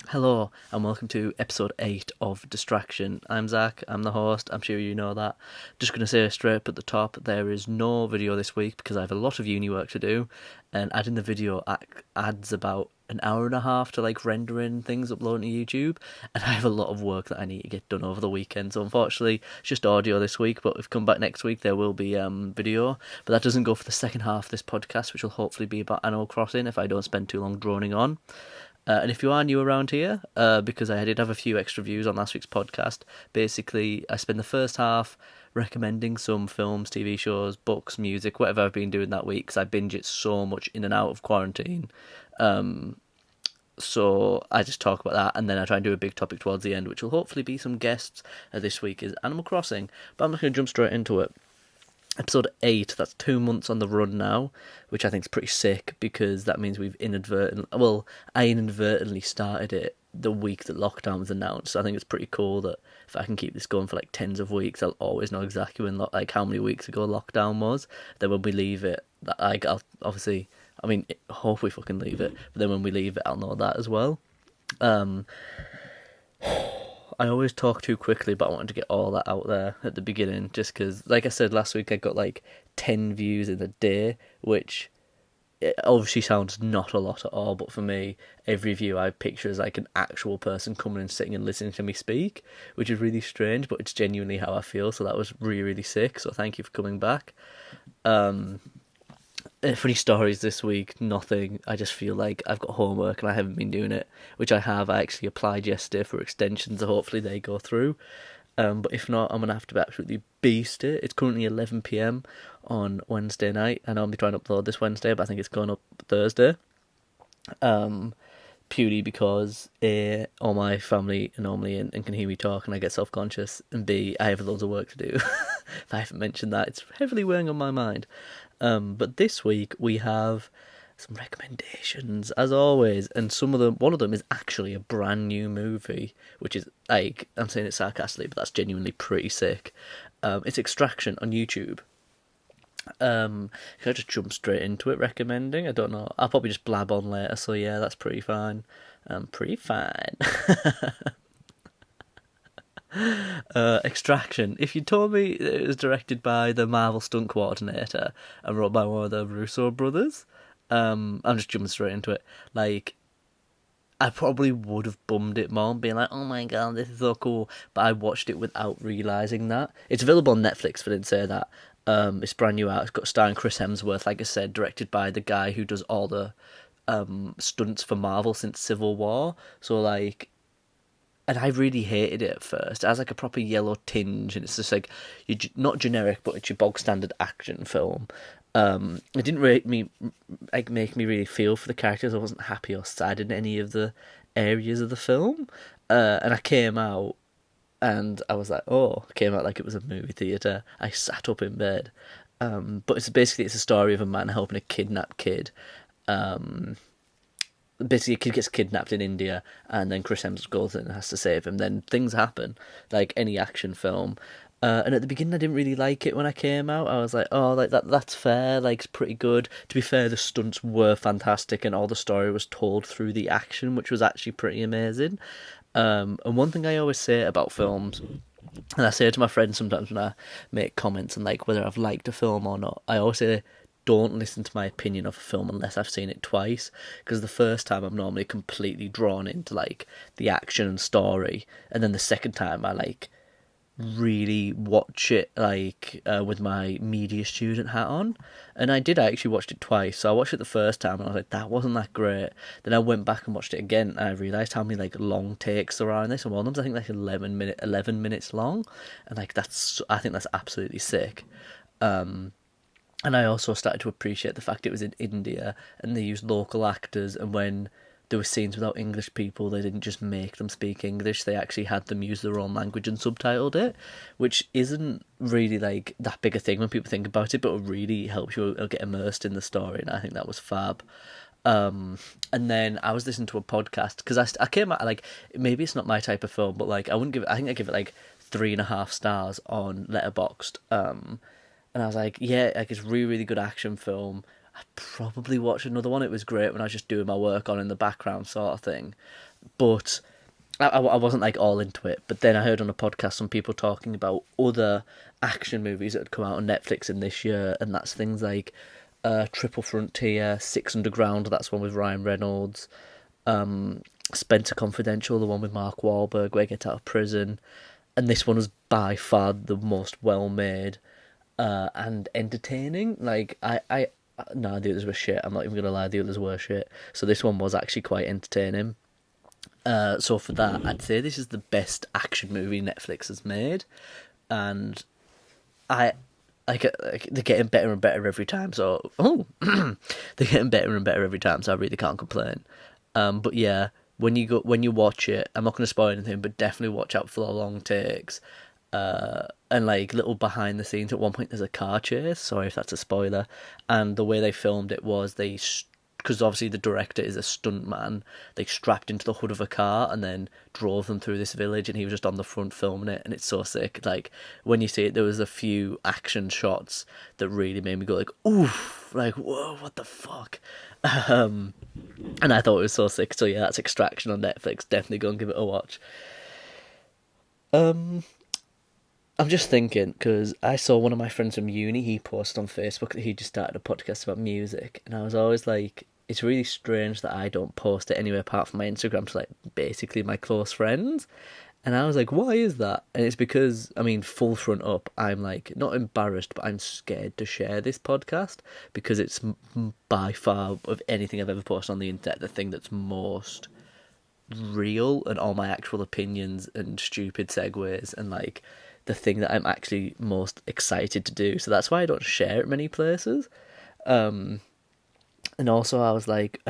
Hello and welcome to episode 8 of Distraction. I'm Zach, I'm the host, I'm sure you know that. Just going to say straight up at the top, there is no video this week because I have a lot of uni work to do, and adding the video adds about an hour and a half to rendering things, uploading to YouTube, and I have a lot of work that I need to get done over the weekend, so unfortunately it's just audio this week, but if we come back next week there will be video, but that doesn't go for the second half of this podcast, which will hopefully be about Animal Crossing if I don't spend too long droning on. And if you are new around here, because I did have a few extra views on last week's podcast, basically I spend the first half recommending some films, TV shows, books, music, whatever I've been doing that week, because I binge it so much in and out of quarantine. So I just talk about that, and then I try and do a big topic towards the end, which will hopefully be some guests. This week is Animal Crossing, but I'm just going to jump straight into it. Episode 8, that's 2 months on the run now, which I think is pretty sick, because that means I inadvertently started it the week that lockdown was announced, so I think it's pretty cool that if I can keep this going for tens of weeks, I'll always know exactly when, how many weeks ago lockdown was. Then when we leave it, I'll obviously, hope we fucking leave it, but then when we leave it, I'll know that as well. I always talk too quickly, but I wanted to get all that out there at the beginning, just because, like I said last week, I got 10 views in a day, which it obviously sounds not a lot at all, but for me, every view I picture as an actual person coming and sitting and listening to me speak, which is really strange, but it's genuinely how I feel, so that was really, really sick, so thank you for coming back. Funny stories this week, nothing. I just feel like I've got homework and I haven't been doing it, which I have. I actually applied yesterday for extensions, so hopefully they go through. But if not, I'm going to have to absolutely beast it. It's currently 11 PM on Wednesday night. I know I'm trying to upload this Wednesday, but I think it's going up Thursday. Purely because A, all my family are normally in and can hear me talk and I get self-conscious, and B, I have loads of work to do. If I haven't mentioned that, it's heavily weighing on my mind. But this week we have some recommendations, as always, and one of them is actually a brand new movie, which is, I'm saying it sarcastically, but that's genuinely pretty sick. It's Extraction on YouTube. Can I just jump straight into it recommending? I don't know. I'll probably just blab on later, so yeah, that's pretty fine. Pretty fine. Extraction. If you told me it was directed by the Marvel stunt coordinator and wrote by one of the Russo brothers, I'm just jumping straight into it. I probably would have bummed it more, being like, oh my god, this is so cool, but I watched it without realising that. It's available on Netflix, if I didn't say that. It's brand new out. It's got starring Chris Hemsworth, like I said, directed by the guy who does all the stunts for Marvel since Civil War. So and I really hated it at first. It has a proper yellow tinge, and it's just not generic, but it's your bog standard action film. It didn't make me really feel for the characters. I wasn't happy or sad in any of the areas of the film. And I came out, and I was like, I came out like it was a movie theatre. I sat up in bed. But it's a story of a man helping a kidnapped kid. Basically, a kid gets kidnapped in India, and then Chris Hemsworth goes in and has to save him. Then things happen, like any action film. And at the beginning, I didn't really like it when I came out. I was like, that's fair, it's pretty good. To be fair, the stunts were fantastic, and all the story was told through the action, which was actually pretty amazing. And one thing I always say about films, and I say it to my friends sometimes when I make comments on whether I've liked a film or not, I always say, don't listen to my opinion of a film unless I've seen it twice, because the first time I'm normally completely drawn into the action and story, and then the second time I really watch it with my media student hat on. And I actually watched it twice. So I watched it the first time and I was like, that wasn't that great. Then I went back and watched it again and I realised how many long takes there are in this, and one of them's I think 11 minutes long, and I think that's absolutely sick. And I also started to appreciate the fact it was in India and they used local actors, and when there were scenes without English people, they didn't just make them speak English, they actually had them use their own language and subtitled it, which isn't really that big a thing when people think about it, but it really helps you get immersed in the story, and I think that was fab. And then I was listening to a podcast, because I came out, maybe it's not my type of film, but I think I give it 3.5 stars on Letterboxd, And I was like, yeah, like it's really, really good action film. I'd probably watch another one. It was great when I was just doing my work on in the background, sort of thing. But I wasn't like all into it. But then I heard on a podcast some people talking about other action movies that had come out on Netflix in this year, and that's things like Triple Frontier, Six Underground. That's one with Ryan Reynolds. Spencer Confidential, the one with Mark Wahlberg, where he gets out of prison. And this one was by far the most well made and entertaining. Like no, the others were shit. I'm not even gonna lie, the others were shit. So this one was actually quite entertaining. So for that, I'd say this is the best action movie Netflix has made, and I they're getting better and better every time. So they're getting better and better every time. So I really can't complain. But yeah, when you watch it, I'm not going to spoil anything, but definitely watch out for the long takes. And like little behind the scenes. At one point, there's a car chase. Sorry if that's a spoiler. And the way they filmed it was because obviously the director is a stuntman. They strapped into the hood of a car and then drove them through this village, and he was just on the front filming it, and it's so sick. Like when you see it, there was a few action shots that really made me go like, oof, like whoa, what the fuck. And I thought it was so sick. So yeah, that's Extraction on Netflix. Definitely go and give it a watch. I'm just thinking because I saw one of my friends from uni. He posted on Facebook that he just started a podcast about music, and I was always like, it's really strange that I don't post it anywhere apart from my Instagram to like basically my close friends. And I was like, why is that? And it's because, I mean, full front up, I'm like not embarrassed, but I'm scared to share this podcast because it's by far of anything I've ever posted on the internet the thing that's most real, and all my actual opinions and stupid segues and like the thing that I'm actually most excited to do. So that's why I don't share it many places. And also I was like,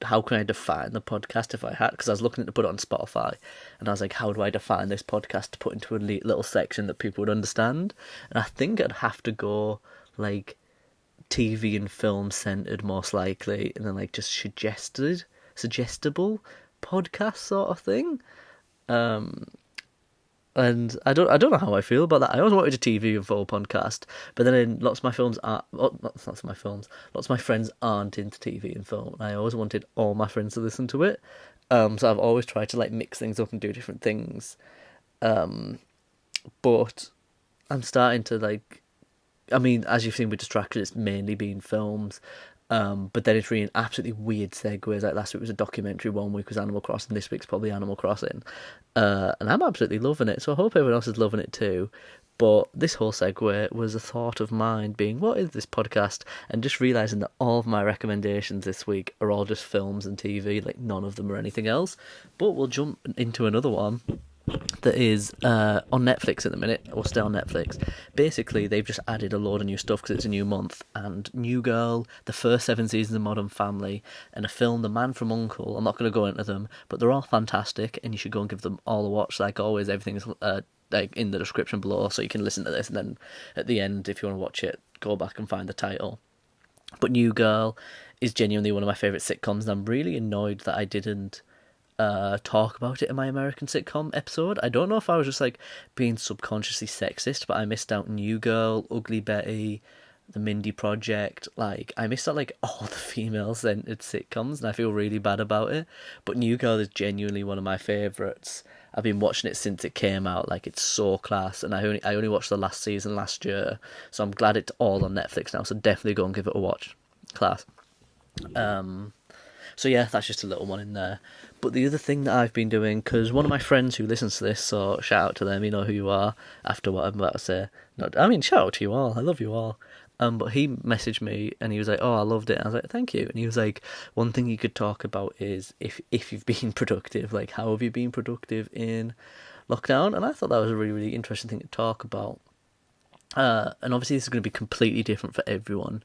how can I define the podcast if I had? Because I was looking to put it on Spotify, and I was like, how do I define this podcast to put into a little section that people would understand? And I think I'd have to go like TV and film centered most likely, and then like just suggestible podcast sort of thing. And I don't know how I feel about that. I always wanted a TV and film podcast, but then lots of my films are lots of my films. Lots of my friends aren't into TV and film, and I always wanted all my friends to listen to it. So I've always tried to like mix things up and do different things. But I'm starting to like. I mean, as you've seen with Distraction, it's mainly been films. But then it's really absolutely weird segues. Like last week was a documentary, one week was Animal Crossing, this week's probably Animal Crossing. And I'm absolutely loving it, so I hope everyone else is loving it too. But this whole segue was a thought of mine being, what is this podcast? And just realising that all of my recommendations this week are all just films and TV, like none of them are anything else. But we'll jump into another one that is on Netflix at the minute, or still on Netflix. Basically, they've just added a load of new stuff because it's a new month. And New Girl, the first 7 seasons of Modern Family, and a film, The Man from U.N.C.L.E. I'm not going to go into them, but they're all fantastic, and you should go and give them all a watch. Like always, everything's like in the description below, so you can listen to this, and then at the end, if you want to watch it, go back and find the title. But New Girl is genuinely one of my favourite sitcoms, and I'm really annoyed that I didn't talk about it in my American sitcom episode. I don't know if I was just like being subconsciously sexist, but I missed out New Girl, Ugly Betty, The Mindy Project. Like I missed out like all the female-centered sitcoms, and I feel really bad about it. But New Girl is genuinely one of my favourites. I've been watching it since it came out. Like it's so class, and I only watched the last season last year, so I'm glad it's all on Netflix now. So definitely go and give it a watch. Class. So yeah, that's just a little one in there. But the other thing that I've been doing, because one of my friends who listens to this, so shout out to them, you know who you are, after what I'm about to say. No, I mean, shout out to you all, I love you all. But he messaged me and he was like, oh, I loved it. And I was like, thank you. And he was like, one thing you could talk about is if you've been productive, like how have you been productive in lockdown? And I thought that was a really, really interesting thing to talk about. And obviously this is going to be completely different for everyone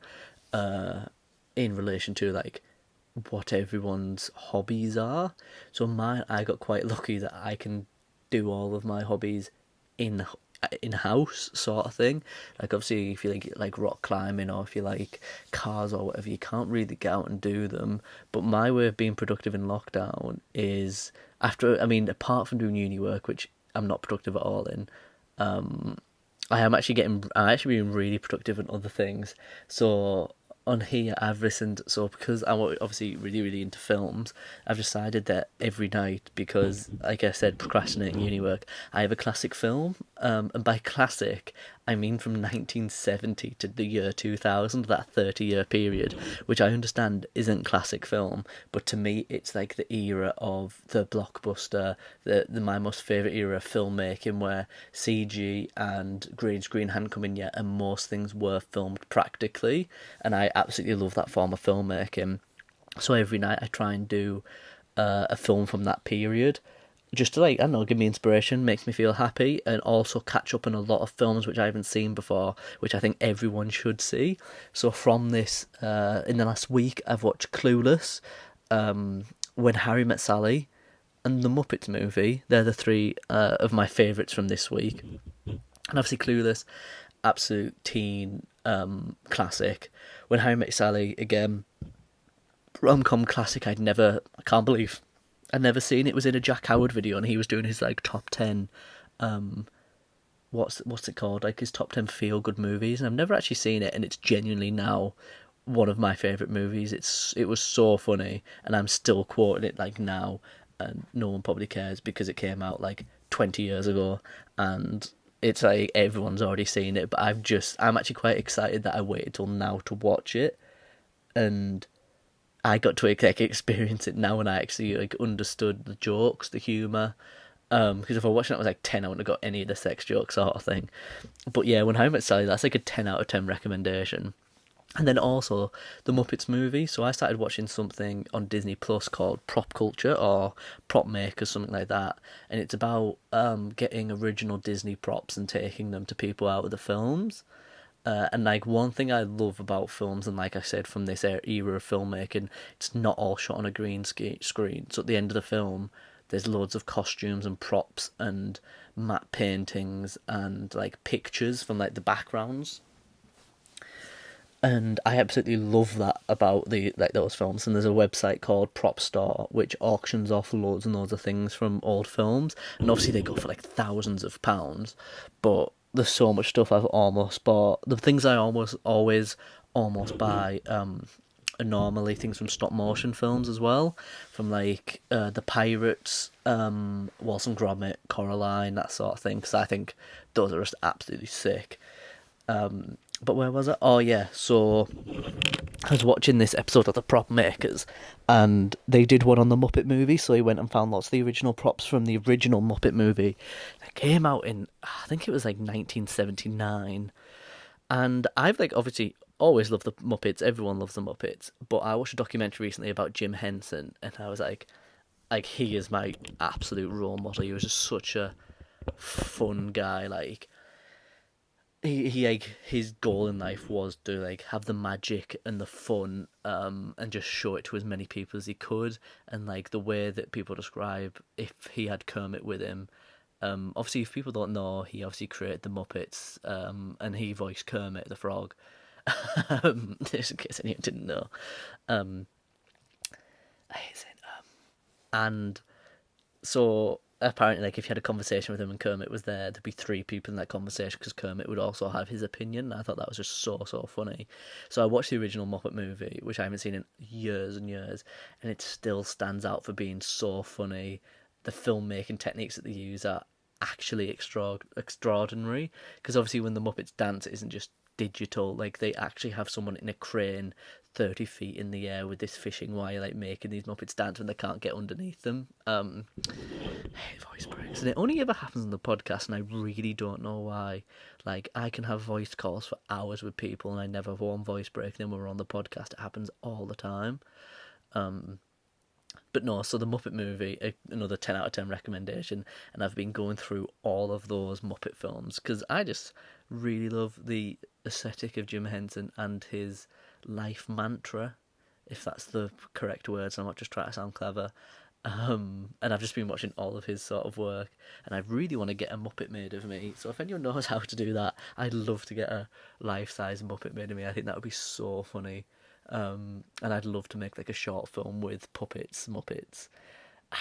in relation to like what everyone's hobbies are. So I got quite lucky that I can do all of my hobbies in house sort of thing. Like obviously if you like rock climbing, or if you like cars or whatever, you can't really get out and do them. But my way of being productive in lockdown is apart from doing uni work, which I'm not productive at all in, I'm actually being really productive on other things. So on here, I've listened. So because I'm obviously really, really into films, I've decided that every night, because like I said, procrastinating uni work, I have a classic film. And by classic, I mean from 1970 to the year 2000, that 30-year period, which I understand isn't classic film, but to me, it's like the era of the blockbuster, the my most favorite era of filmmaking, where CG and green screen hadn't come in yet, and most things were filmed practically, and I absolutely love that form of filmmaking. So every night I try and do a film from that period, just to, like, I don't know, give me inspiration, makes me feel happy, and also catch up on a lot of films which I haven't seen before, which I think everyone should see. So from this, in the last week, I've watched Clueless, When Harry Met Sally, and the Muppets movie. They're the three of my favourites from this week. And obviously Clueless, absolute teen classic. When Harry Met Sally, again, rom-com classic. I can't believe I'd never seen it. It was in a Jack Howard video, and he was doing his like top 10, what's it called, like his top 10 feel good movies, and I've never actually seen it, and it's genuinely now one of my favorite movies. It was so funny, and I'm still quoting it like now, and no one probably cares because it came out like 20 years ago, and it's like everyone's already seen it. But I'm actually quite excited that I waited till now to watch it, and I got to like experience it now, and I actually like understood the jokes, the humor. Because if I watched it when I was like 10, I wouldn't have got any of the sex jokes sort of thing. But yeah, when I Met Sally, that's like a 10 out of 10 recommendation. And then also the Muppets movie. So I started watching something on Disney Plus called Prop Culture, or Prop Makers, something like that. And it's about getting original Disney props and taking them to people out of the films. And like one thing I love about films, and like I said, from this era of filmmaking, it's not all shot on a screen. So at the end of the film, there's loads of costumes and props and matte paintings and like pictures from like the backgrounds. And I absolutely love that about the like those films. And there's a website called Prop Store which auctions off loads and loads of things from old films. And obviously they go for like thousands of pounds, but there's so much stuff I've almost bought. The things I almost always almost buy are normally things from stop motion films as well, from like the Pirates, Wallace and Gromit, Coraline, that sort of thing. Because I think those are just absolutely sick. But where was it? Oh yeah, so I was watching this episode of the Prop Makers, and they did one on the Muppet movie. So he went and found lots of the original props from the original Muppet movie. It came out in, I think it was like 1979, and I've like obviously always loved the Muppets. Everyone loves the Muppets, but I watched a documentary recently about Jim Henson, and I was like he is my absolute role model. He was just such a fun guy. Like he like his goal in life was to like have the magic and the fun, and just show it to as many people as he could. And like the way that people describe if he had Kermit with him, obviously if people don't know, he obviously created the Muppets, and he voiced Kermit the Frog. Just in case anyone didn't know. um and so apparently, like if you had a conversation with him and Kermit was there, there'd be three people in that conversation because Kermit would also have his opinion. I thought that was just so funny. So I watched the original Muppet movie, which I haven't seen in years and years, and it still stands out for being so funny. The filmmaking techniques that they use are actually extraordinary, because obviously when the Muppets dance, it isn't just digital. Like they actually have someone in a crane 30 feet in the air with this fishing wire, like making these Muppets dance when they can't get underneath them. Voice breaks, and it only ever happens on the podcast, and I really don't know why. Like I can have voice calls for hours with people, and I never have one voice break. And then when we're on the podcast, it happens all the time. But no, so the Muppet movie, another 10 out of 10 recommendation, and I've been going through all of those Muppet films because I just really love the aesthetic of Jim Henson and his life mantra, if that's the correct word, so I'm not just trying to sound clever. And I've just been watching all of his sort of work, and I really want to get a Muppet made of me. So if anyone knows how to do that, I'd love to get a life-size Muppet made of me. I think that would be so funny. And I'd love to make like a short film with puppets, Muppets.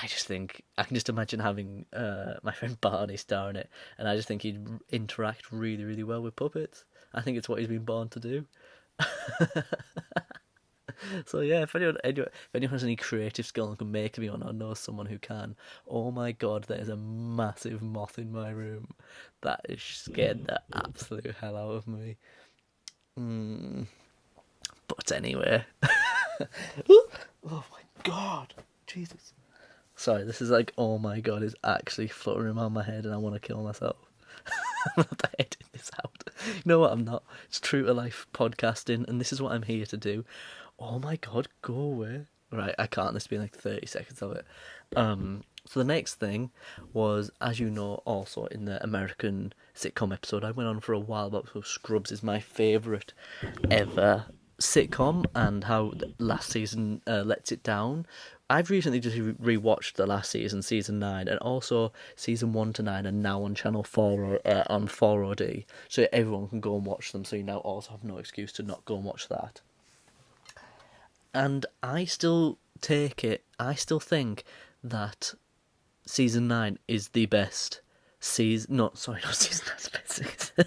I just think I can just imagine having my friend Barney star in it, and I just think he'd interact really, really well with puppets. I think it's what he's been born to do. So yeah, if anyone has any creative skill and can make me one, or knows someone who can, oh my god, there's a massive moth in my room that is scared the absolute hell out of me. Mm. But anyway, oh my god, Jesus. Sorry, this is like, oh my god, is actually fluttering around my head, and I want to kill myself. I'm not editing this out. You know what? I'm not. It's true to life podcasting, and this is what I'm here to do. Oh my god, go away. Right, I can't. This has been like 30 seconds of it. So the next thing was, as you know, also in the American sitcom episode, I went on for a while about how Scrubs is my favourite ever sitcom, and how last season lets it down. I've recently just rewatched the last season, season 9, and also season 1 to 9 are now on Channel 4 on 4OD, so everyone can go and watch them. So you now also have no excuse to not go and watch that. And I still think that season 9 is the best season. No, sorry, not season 9 is the best season.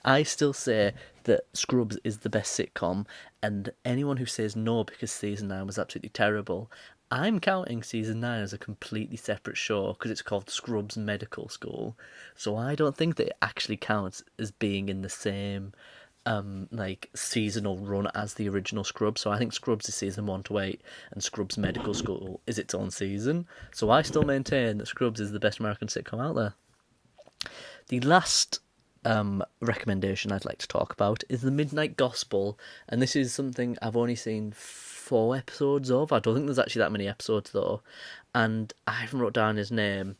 I still say that Scrubs is the best sitcom, and anyone who says no because season 9 was absolutely terrible, I'm counting season 9 as a completely separate show because it's called Scrubs Medical School. So I don't think that it actually counts as being in the same like seasonal run as the original Scrubs. So I think Scrubs is season 1 to 8, and Scrubs Medical School is its own season. So I still maintain that Scrubs is the best American sitcom out there. The last recommendation I'd like to talk about is The Midnight Gospel, and this is something I've only seen 4 episodes of. I don't think there's actually that many episodes though, and I haven't wrote down his name.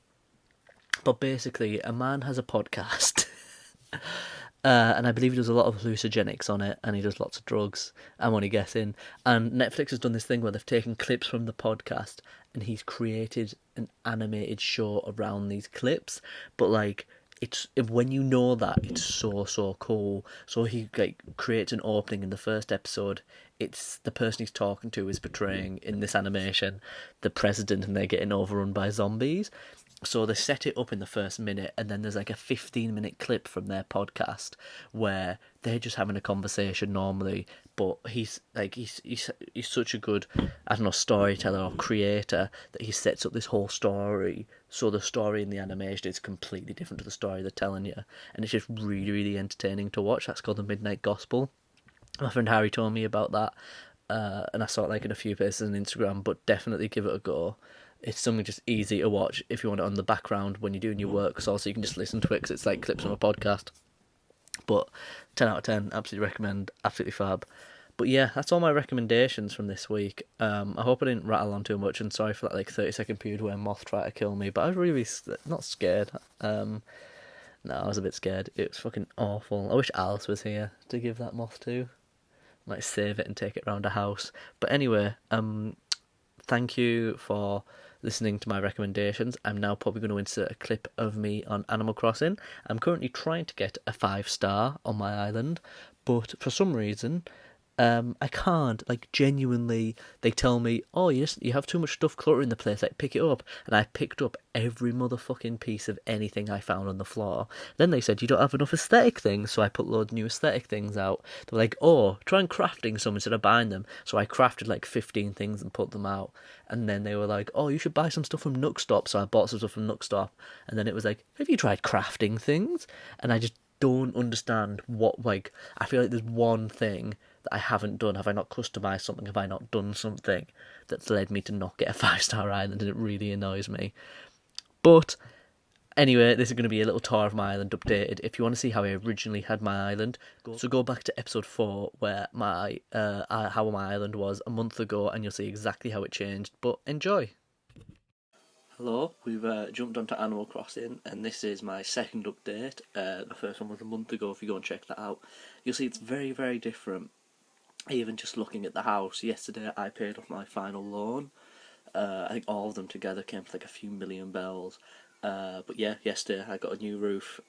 But basically, a man has a podcast. And I believe he does a lot of hallucinogenics on it, and he does lots of drugs. I'm only guessing. And Netflix has done this thing where they've taken clips from the podcast, and he's created an animated show around these clips. But like, when you know that, it's so cool. So he like creates an opening in the first episode. It's the person he's talking to is portraying in this animation the president, and they're getting overrun by zombies. So they set it up in the first minute, and then there's like a 15-minute clip from their podcast where they're just having a conversation normally, but he's such a good, I don't know, storyteller or creator that he sets up this whole story. So the story in the animation is completely different to the story they're telling you, and it's just really, really entertaining to watch. That's called The Midnight Gospel. My friend Harry told me about that, and I saw it like in a few places on Instagram, but definitely give it a go. It's something just easy to watch if you want it on the background when you're doing your work, because also you can just listen to it because it's like clips from a podcast. But 10 out of 10, absolutely recommend, absolutely fab. But yeah, that's all my recommendations from this week. I hope I didn't rattle on too much, and sorry for that like 30-second period where Moth tried to kill me, but I was really not scared. No, I was a bit scared. It was fucking awful. I wish Alice was here to give that moth to. Might save it and take it around a house. But anyway, thank you for listening to my recommendations. I'm now probably going to insert a clip of me on Animal Crossing. I'm currently trying to get a 5-star on my island, but for some reason, I can't. Like, genuinely, they tell me, oh, you have too much stuff cluttering the place, like, pick it up. And I picked up every motherfucking piece of anything I found on the floor. Then they said, you don't have enough aesthetic things, so I put loads of new aesthetic things out. They were like, oh, try and crafting some instead of buying them. So I crafted like 15 things and put them out. And then they were like, oh, you should buy some stuff from Nookstop. So I bought some stuff from Nookstop. And then it was like, have you tried crafting things? And I just don't understand what, like, I feel like there's one thing that I haven't done. Have I not customized something? Have I not done something that's led me to not get a 5-star island? And it really annoys me. But anyway, this is going to be a little tour of my island updated. If you want to see how I originally had my island, go back to episode 4 where how my island was a month ago, and you'll see exactly how it changed. But enjoy. Hello, we've jumped onto Animal Crossing, and this is my second update. The first one was a month ago. If you go and check that out, you'll see it's very, very different. Even just looking at the house, yesterday I paid off my final loan. I think all of them together came to like a few million bells. But yeah, yesterday I got a new roof,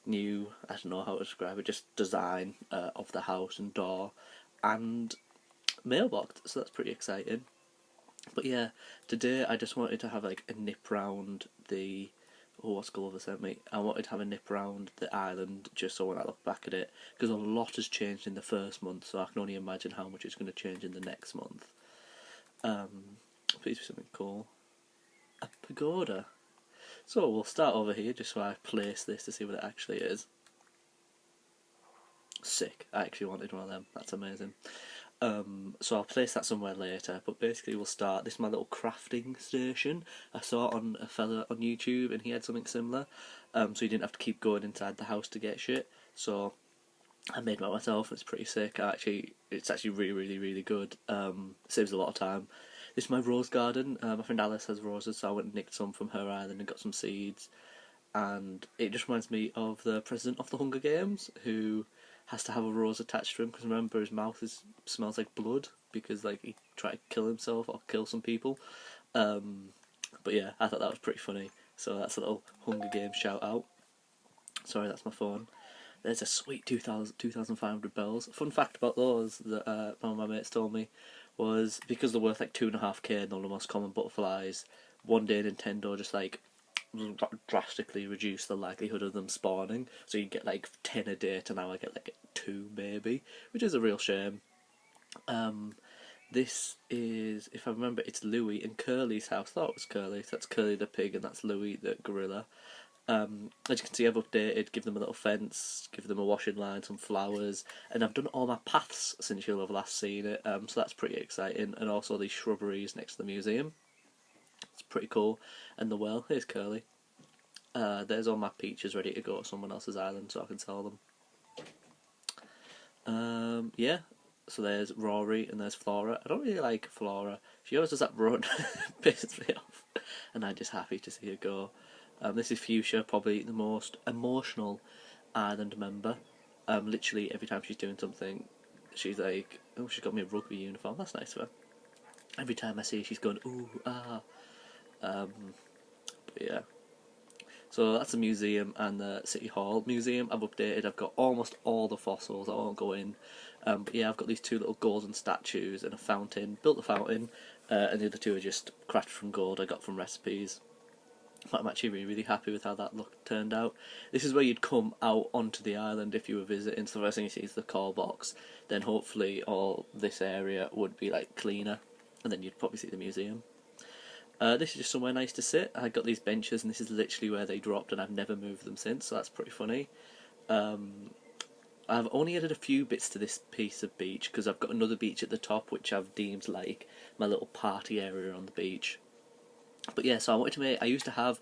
new, I don't know how to describe it, just design of the house and door, and mailbox, so that's pretty exciting. But yeah, today I just wanted to have like a nip round the. Oh, what's Gulliver sent me? I wanted to have a nip round the island just so when I look back at it, because a lot has changed in the first month, so I can only imagine how much it's going to change in the next month. Please be something cool. A pagoda. So we'll start over here just so I place this to see what it actually is. Sick. I actually wanted one of them. That's amazing. So I'll place that somewhere later, but basically we'll start. This is my little crafting station. I saw it on a fella on YouTube and he had something similar, so he didn't have to keep going inside the house to get shit. So I made one myself. It's pretty sick. It's actually really, really, really good. Saves a lot of time. This is my rose garden. My friend Alice has roses, so I went and nicked some from her island and got some seeds. And it just reminds me of the president of the Hunger Games, who has to have a rose attached to him because remember his mouth smells like blood because like he tried to kill himself or kill some people. But yeah, I thought that was pretty funny. So that's a little Hunger Games shout out. Sorry, that's my phone. There's a sweet 2,500 bells. Fun fact about those that one of my mates told me was because they're worth like 2.5k and they're the most common butterflies. One day Nintendo just like drastically reduced the likelihood of them spawning, so you get like 10 a day to now I get like 2 maybe, which is a real shame. This is, if I remember, it's Louis and Curly's house. I thought it was Curly, so that's Curly the pig and that's Louis the gorilla. As you can see, I've updated, give them a little fence, give them a washing line, some flowers, and I've done all my paths since you'll have last seen it, so that's pretty exciting, and also these shrubberies next to the museum. It's pretty cool. And the well, here's Curly. There's all my peaches ready to go to someone else's island so I can sell them. Yeah, so there's Rory and there's Flora. I don't really like Flora. She always does that run, pisses me off, and I'm just happy to see her go. This is Fuchsia, probably the most emotional island member. Literally every time she's doing something, she's like, oh, she's got me a rugby uniform. That's nice of her. Every time I see her, she's going, ooh, ah. But yeah. So that's the museum and the City Hall. Museum I've updated, I've got almost all the fossils, I won't go in. But yeah, I've got these 2 little golden statues and a fountain, built the fountain, and the other 2 are just crafted from gold I got from recipes. But I'm actually really, really happy with how that look turned out. This is where you'd come out onto the island if you were visiting, so the first thing you see is the call box, then hopefully all this area would be like cleaner, and then you'd probably see the museum. This is just somewhere nice to sit. I got these benches and this is literally where they dropped and I've never moved them since, so that's pretty funny. I've only added a few bits to this piece of beach because I've got another beach at the top which I've deemed like my little party area on the beach. But yeah, so I used to have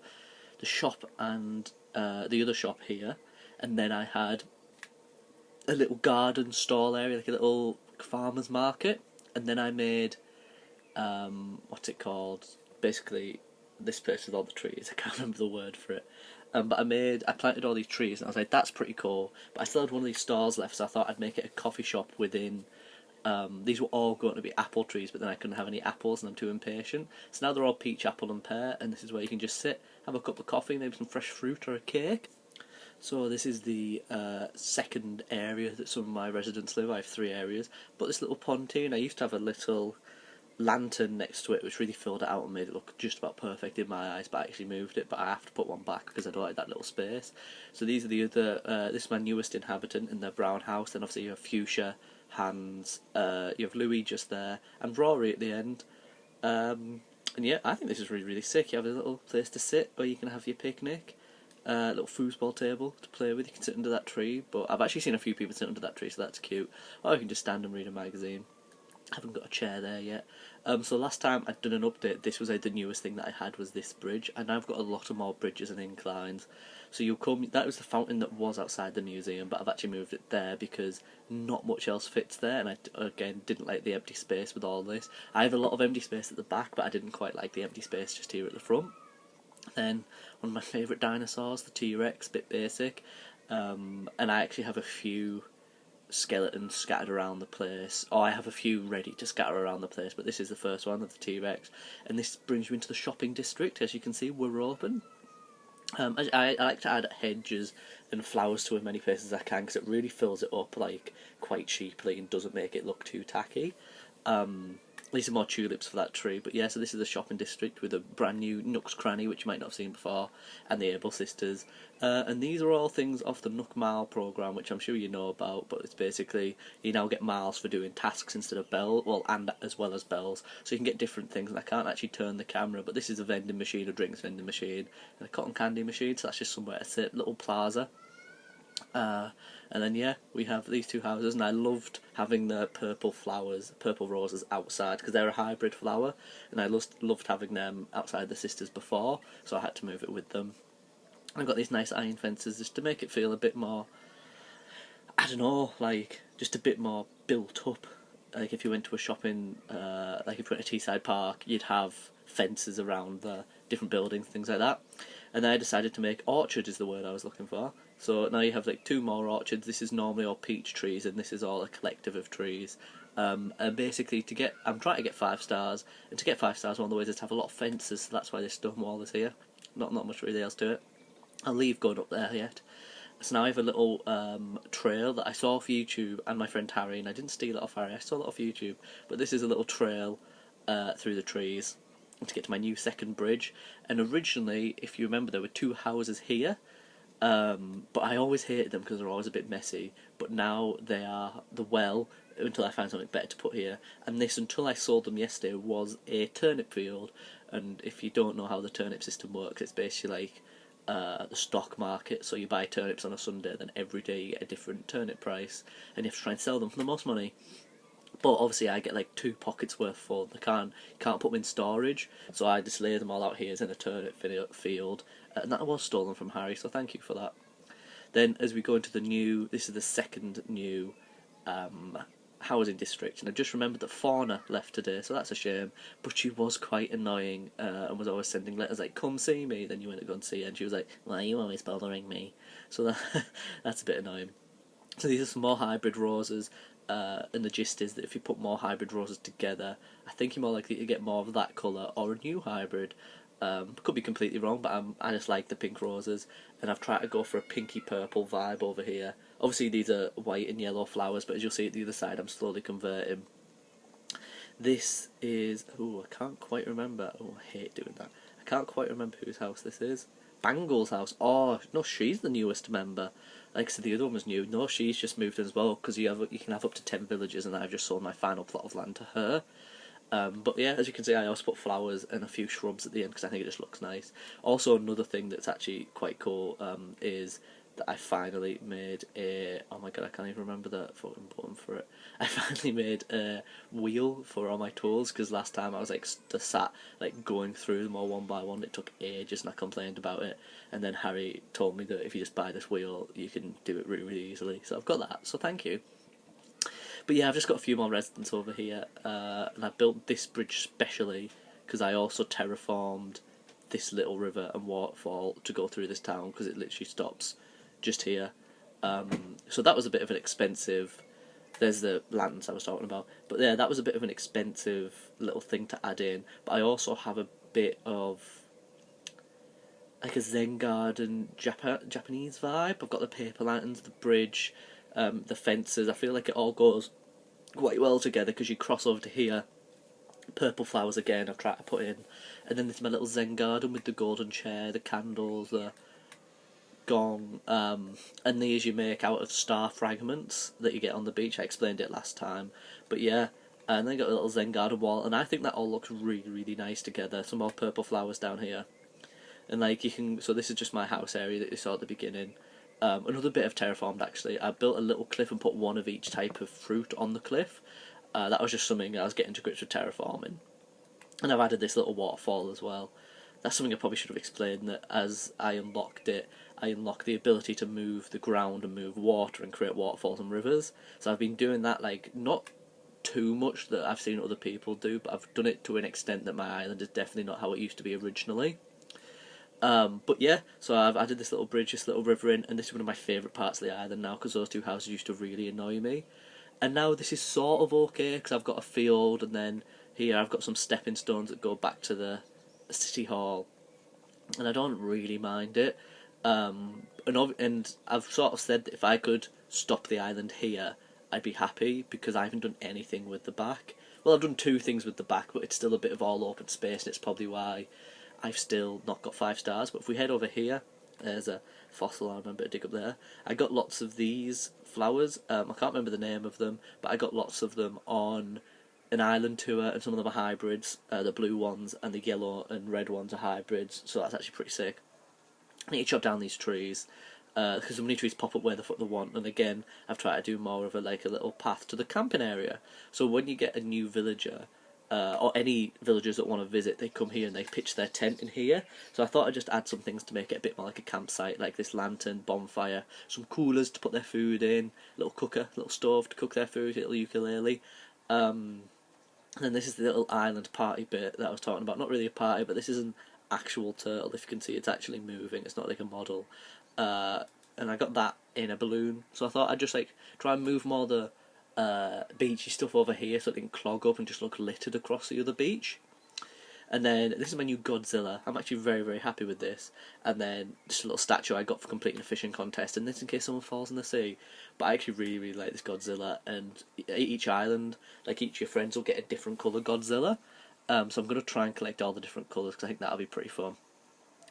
the shop and the other shop here, and then I had a little garden stall area, like a little farmer's market, and then I made, what's it called? Basically, this place with all the trees. I can't remember the word for it. But I planted all these trees, and I was like, that's pretty cool. But I still had one of these stalls left, so I thought I'd make it a coffee shop within. These were all going to be apple trees, but then I couldn't have any apples, and I'm too impatient. So now they're all peach, apple, and pear, and this is where you can just sit, have a cup of coffee, maybe some fresh fruit or a cake. So this is the second area that some of my residents live. I have 3 areas. But this little pontoon, I used to have a little lantern next to it which really filled it out and made it look just about perfect in my eyes, but I actually moved it, but I have to put one back because I don't like that little space. So these are the other, this is my newest inhabitant in their brown house. Then obviously you have Fuchsia, Hans, you have Louis just there, and Rory at the end. And yeah, I think this is really, really sick. You have a little place to sit where you can have your picnic, a little foosball table to play with. You can sit under that tree, but I've actually seen a few people sit under that tree, so that's cute. Or you can just stand and read a magazine. I haven't got a chair there yet. So last time I'd done an update, this was the newest thing that I had was this bridge, and now I've got a lot of more bridges and inclines. So you'll come, that was the fountain that was outside the museum, but I've actually moved it there because not much else fits there, and I, again, didn't like the empty space with all this. I have a lot of empty space at the back, but I didn't quite like the empty space just here at the front. Then, one of my favourite dinosaurs, the T-Rex, bit basic, and I actually have a few skeletons scattered around the place. I have a few ready to scatter around the place, but this is the first one of the T-Rex, and this brings you into the shopping district. As you can see, we're open. I like to add hedges and flowers to as many places as I can because it really fills it up like quite cheaply and doesn't make it look too tacky. These are more tulips for that tree, but yeah, so this is the shopping district with a brand new Nook's Cranny, which you might not have seen before, and the Able Sisters. And these are all things off the U.N.C.L.E programme, which I'm sure you know about, but it's basically, you now get miles for doing tasks instead of bells, well, and as well as bells, so you can get different things, and I can't actually turn the camera, but this is a vending machine, a drinks vending machine, and a cotton candy machine, so that's just somewhere to sit, little plaza. And then yeah, we have these two houses, and I loved having the purple roses outside because they're a hybrid flower, and I loved having them outside the sisters before, so I had to move it with them. And I've got these nice iron fences just to make it feel a bit more, I don't know, like just a bit more built up. Like if you went to a shopping, like if you went to Teesside Park, you'd have fences around the different buildings, things like that. And then I decided to make orchard is the word I was looking for. So now you have like two more orchards. This is normally all peach trees, and this is all a collective of trees. And basically, I'm trying to get 5 stars, and to get 5 stars, one of the ways is to have a lot of fences. So that's why this stone wall is here. Not much really else to it. I'll leave going up there yet. So now I have a little trail that I saw off YouTube, and my friend Harry, and I didn't steal it off Harry, I saw it off YouTube, but this is a little trail through the trees to get to my new second bridge. And originally, if you remember, there were 2 houses here, but I always hated them because they're always a bit messy, but now they are the well, until I find something better to put here. And this, until I sold them yesterday, was a turnip field, and if you don't know how the turnip system works, it's basically like the stock market, so you buy turnips on a Sunday, then every day you get a different turnip price, and you have to try and sell them for the most money. But obviously I get like 2 pockets worth full. I can't put them in storage, so I just lay them all out here as in a turnip field, and that was stolen from Harry, so thank you for that. Then as we go into this is the second new housing district, and I just remembered that Fauna left today, so that's a shame, but she was quite annoying, and was always sending letters like, come see me, then you went to go and see her, and she was like, why are you always bothering me? So that's a bit annoying. So these are some more hybrid roses, and the gist is that if you put more hybrid roses together, I think you're more likely to get more of that colour, or a new hybrid. Could be completely wrong, but I just like the pink roses, and I've tried to go for a pinky purple vibe over here. Obviously these are white and yellow flowers, but as you'll see at the other side, I'm slowly converting. This is, I can't quite remember. I hate doing that. I can't quite remember whose house this is. Bangle's house. Oh no, she's the newest member. Like I said, the other one was new. No, she's just moved in as well, because you can have up to 10 villages, and I've just sold my final plot of land to her. But yeah, as you can see, I also put flowers and a few shrubs at the end because I think it just looks nice. Also, another thing that's actually quite cool is that I finally made oh my god, I can't even remember the fucking button for it. I finally made a wheel for all my tools, because last time I was like sat like going through them all one by one. It took ages, and I complained about it. And then Harry told me that if you just buy this wheel, you can do it really, really easily. So I've got that. So thank you. But yeah, I've just got a few more residents over here, and I built this bridge specially because I also terraformed this little river and waterfall to go through this town, because it literally stops just here. So that was a bit of an expensive... There's the lands I was talking about. But yeah, that was a bit of an expensive little thing to add in. But I also have a bit of like a Zen garden Japanese vibe. I've got the paper lanterns, the bridge, the fences. I feel like it all goes quite well together, because you cross over to here. Purple flowers again I've tried to put in. And then there's my little Zen garden with the golden chair, the candles, the gong, and these you make out of star fragments that you get on the beach. I explained it last time, but yeah. And then you got a little Zen garden wall, and I think that all looks really, really nice together. Some more purple flowers down here, and like you can. So this is just my house area that you saw at the beginning. Another bit of terraformed actually. I built a little cliff and put one of each type of fruit on the cliff. That was just something I was getting to grips with terraforming, and I've added this little waterfall as well. That's something I probably should have explained, that as I unlocked it, I unlocked the ability to move the ground and move water and create waterfalls and rivers. So I've been doing that, like, not too much that I've seen other people do, but I've done it to an extent that my island is definitely not how it used to be originally. But yeah, so I've added this little bridge, this little river in, and this is one of my favourite parts of the island now, because those 2 houses used to really annoy me. And now this is sort of okay, because I've got a field, and then here I've got some stepping stones that go back to the city hall, and I don't really mind it. And I've sort of said that if I could stop the island here, I'd be happy, because I haven't done anything with the back. Well, I've done two things with the back, but it's still a bit of all open space, and it's probably why I've still not got 5 stars. But if we head over here, there's a fossil I remember to dig up there. I got lots of these flowers. I can't remember the name of them, but I got lots of them on an island tour, and some of them are hybrids. The blue ones and the yellow and red ones are hybrids, so that's actually pretty sick. I need to chop down these trees, because the money trees pop up where the fuck they want. And again, I've tried to do more of a little path to the camping area. So when you get a new villager, or any villagers that want to visit, they come here and they pitch their tent in here. So I thought I'd just add some things to make it a bit more like a campsite, like this lantern, bonfire, some coolers to put their food in, little cooker, little stove to cook their food, little ukulele. And then this is the little island party bit that I was talking about. Not really a party, but this is an actual turtle. If you can see, it's actually moving. It's not like a model. And I got that in a balloon. So I thought I'd just try and move more the beachy stuff over here so it didn't clog up and just look littered across the other beach. And then this is my new Godzilla. I'm actually very, very happy with this. And then just a little statue I got for completing a fishing contest, and this in case someone falls in the sea. But I actually really, really like this Godzilla, and each island, each of your friends will get a different colour Godzilla. So I'm going to try and collect all the different colours, because I think that'll be pretty fun.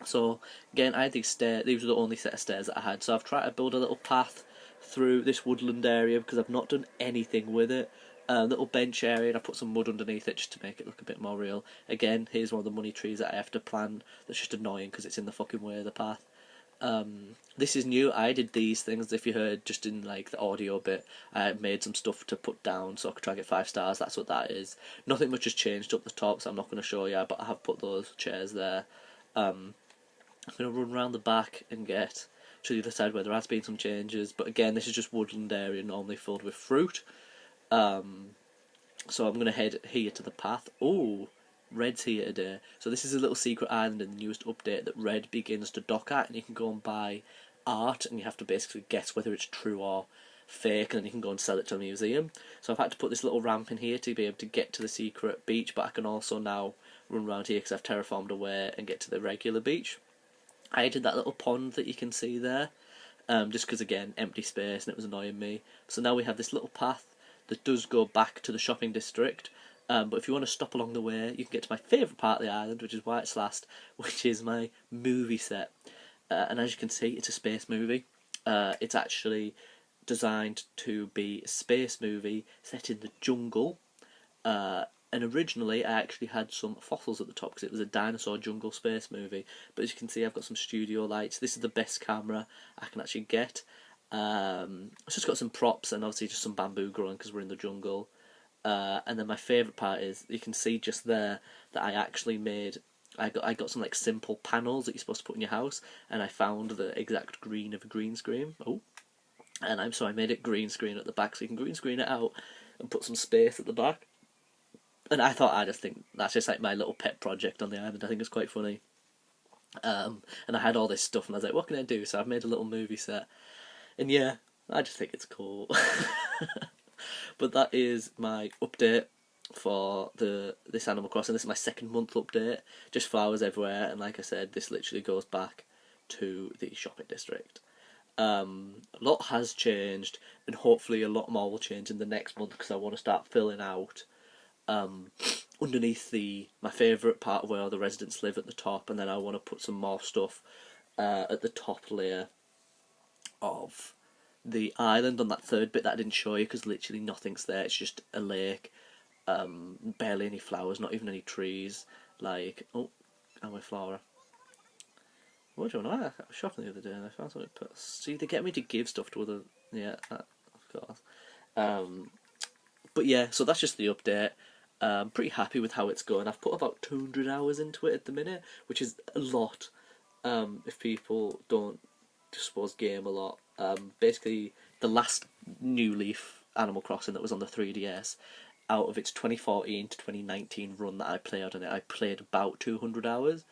So again, I had these stairs. These were the only set of stairs that I had. So I've tried to build a little path through this woodland area, because I've not done anything with it. Little bench area, and I put some mud underneath it just to make it look a bit more real. Again, here's one of the money trees that I have to plant. That's just annoying because it's in the fucking way of the path. This is new. I did these things, if you heard just in the audio bit. I made some stuff to put down so I could try and get 5 stars. That's what that is. Nothing much has changed up the top, so I'm not going to show you, but I have put those chairs there. I'm going to run around the back and get to the other side where there has been some changes. But again, this is just woodland area normally filled with fruit. So I'm going to head here to the path. Oh, Red's here today. So this is a little secret island in the newest update that Red begins to dock at, and you can go and buy art, and you have to basically guess whether it's true or fake, and then you can go and sell it to a museum. So I've had to put this little ramp in here to be able to get to the secret beach, but I can also now run around here because I've terraformed away and get to the regular beach. I did that little pond that you can see there, just because, again, empty space and it was annoying me. So now we have this little path that does go back to the shopping district, but if you want to stop along the way, you can get to my favourite part of the island, which is why it's last, which is my movie set. And as you can see, it's a space movie. It's actually designed to be a space movie set in the jungle, and originally I actually had some fossils at the top because it was a dinosaur jungle space movie. But as you can see, I've got some studio lights. This is the best camera I can actually get. It's just got some props and obviously just some bamboo growing because we're in the jungle. And then my favourite part is you can see just there that I actually made. I got some simple panels that you're supposed to put in your house, and I found the exact green of a green screen. Oh, and I made it green screen at the back, so you can green screen it out and put some space at the back. And I just think that's just my little pet project on the island. I think it's quite funny. And I had all this stuff, and I was like, what can I do? So I've made a little movie set. And yeah, I just think it's cool. But that is my update for this Animal Crossing. This is my 2nd month update. Just flowers everywhere, and like I said, this literally goes back to the shopping district. A lot has changed, and hopefully a lot more will change in the next month because I want to start filling out underneath my favourite part of where the residents live at the top, and then I want to put some more stuff at the top layer of the island on that third bit that I didn't show you because literally nothing's there. It's just a lake, barely any flowers, not even any trees. Oh, and my flower. What do you know? I was shopping the other day and I found something. See, they get me to give stuff to other. Yeah, of course. But yeah, so that's just the update. I'm pretty happy with how it's going. I've put about 200 hours into it at the minute, which is a lot. If people don't, just suppose, game a lot. Basically, the last New Leaf Animal Crossing that was on the 3DS, out of its 2014 to 2019 run that I played on it, I played about 200 hours.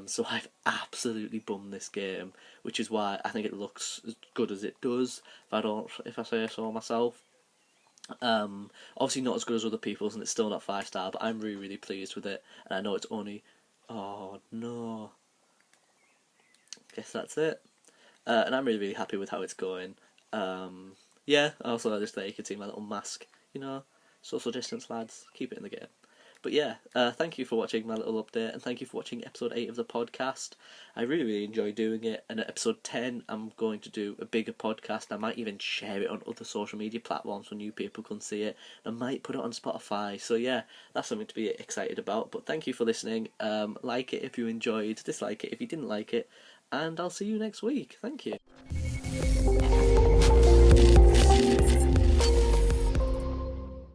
So I've absolutely bummed this game, which is why I think it looks as good as it does, if I say so myself. Obviously not as good as other people's, and it's still not 5 star, but I'm really, really pleased with it, and I know it's only... Oh no. Guess that's it. And I'm really, really happy with how it's going. Yeah, also just there you can see my little mask. You know, social distance, lads. Keep it in the game. But yeah, thank you for watching my little update, and thank you for watching episode 8 of the podcast. I really, really enjoy doing it, and at episode 10, I'm going to do a bigger podcast. I might even share it on other social media platforms so new people can see it. I might put it on Spotify. So yeah, that's something to be excited about. But thank you for listening. Like it if you enjoyed, dislike it if you didn't like it, and I'll see you next week. Thank you.